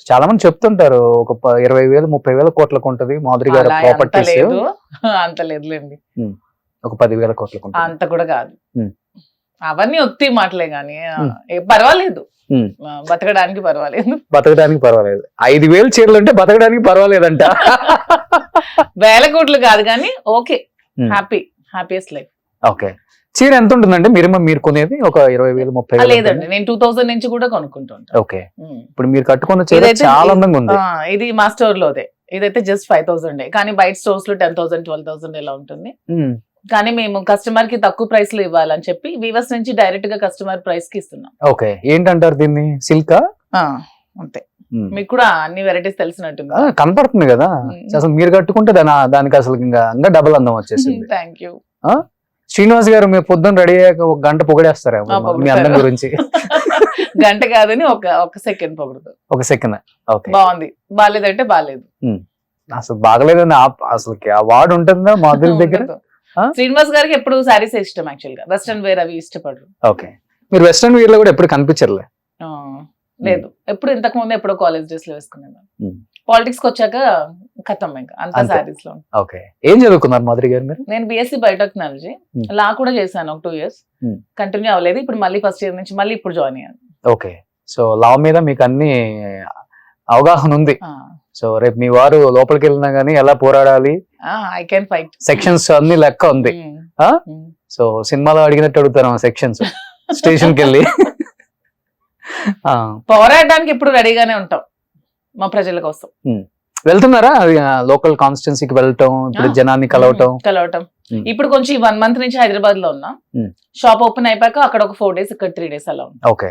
చాలా మంది చెప్తుంటారు ఒక 20,000 30,000 కోట్లకు ఉంటది మాధురి గారి అలా అంత ప్రాపర్టీస్, లేదు, అంత లేదులేండి, ఒక 10,000 కోట్లకు ఉంటుంది. అంత కూడా కాదు. ఉమ్. అవన్నీ ఒత్తి మాటలే గాని ఉమ్. పర్వాలేదు, ఉమ్. బతకడానికి పర్వాలేదు. బతకడానికి పర్వాలేదు. 5,000 చీరలు ఉంటే బతకడానికి పర్వాలేదంట. వేల కోట్లు కాదు కానీ okay, um. Happiest life. Okay. చీర ఎంత ఉంటుందంటే మీరు కొనేది ఒక 20,000 30,000? లేదండి, నేను 2000 నుంచి కూడా కొనుక్కుంటుంటా. ఓకే. ఇప్పుడు మీరు కట్టుకున్న చీర ఇదైతే చాలా అందంగా ఉంది. ఇది మా స్టోర్ లోదే. ఇదైతే జస్ట్ 5,000, కానీ బయట స్టోర్స్ లో 10,000 12,000 ఇలా ఉంటుంది. ఉమ్. కానీ మేము కస్టమర్ కి తక్కువ ప్రైస్ లో ఇవ్వాలని చెప్పి వీవర్స్ నుంచి డైరెక్ట్ గా కస్టమర్ ప్రైస్ కి ఇస్తున్నాం. ఓకే. ఏంటంటారు దీన్ని? సిల్కా? అంతే. మీకు కూడా అన్ని వెరైటీస్ తెలిసినట్టుంది. కనపడుతుంది కదా. అసలు మీరు కట్టుకుంటే దానికి అసలు ఇంకా డబుల్ అందం వచ్చేసింది. Thank you. శ్రీనివాస్ గారు మీరు పొద్దున్న రెడీ అయ్యాక ఒక గంట పొగిడేస్తారా మీ అందం గురించి? గంట కాదని ఒక సెకండ్ పొగడదు. ఒక సెకండ్. ఓకే. బాగుంది, బాగాలేదంటే బాగాలేదు. అసలు బాగలేదని అసలు ఆ వార్డు ఉంటుందా మాధురి దగ్గర? శ్రీనివాస్ గారికి ఎప్పుడు సారీస్ ఇష్టం, యాక్చువల్ గా వెస్ట్రన్ వేర్ అవి ఇష్టపడరు. ఓకే. మీరు వెస్ట్రన్ వేర్ లో కూడా ఎప్పుడు కనిపించర్లే? లేదు, ఎప్పుడు ఇంతకు ముందు ఎప్పుడో కాలేజ్ డేస్ లో వేసుకున్నాను. పాలిటిక్స్ కి వచ్చాక ఖతం ఇంకా అంతా సారీస్ లో. ఓకే. ఏం చదువుకున్నారు మాధురి గారు మీరు? నేను బిఎస్సి బయోటెక్నాలజీ, లా కూడా చేశాను ఒక 2 years, కంటిన్యూ అవ్వలేదు. ఇప్పుడు మళ్ళీ ఫస్ట్ ఇయర్ నుంచి మళ్ళీ ఇప్పుడు జాయిన్ అయ్యాను. ఓకే. సో లా మీద మీకు అన్ని అవగాహన ఉంది. సో రేపు మీ వారు లోపలికి వెళ్ళినా గానీ ఎలా పోరాడాలి, ఐ కెన్ ఫైట్, సెక్షన్స్ అన్ని లెక్క ఉంది. సో సినిమాలో అడిగినట్టు అడుగుతారు సెక్షన్స్, స్టేషన్ కి వెళ్ళి. పోరాడడానికి ఇప్పుడు రెడీగానే ఉంటాం మా ప్రజల కోసం. వెళ్తున్నారా లోకల్ కాన్స్టిట్యున్సీకి వెళ్ళటం, ఇప్పుడు జనాన్ని కలవటం? ఇప్పుడు కొంచెం 1 month నుంచి హైదరాబాద్ లో ఉన్నా. షాప్ ఓపెన్ అయిపోయాక అక్కడ ఒక 4 days, ఇక్కడ 3 days అలా ఉంది. ఓకే.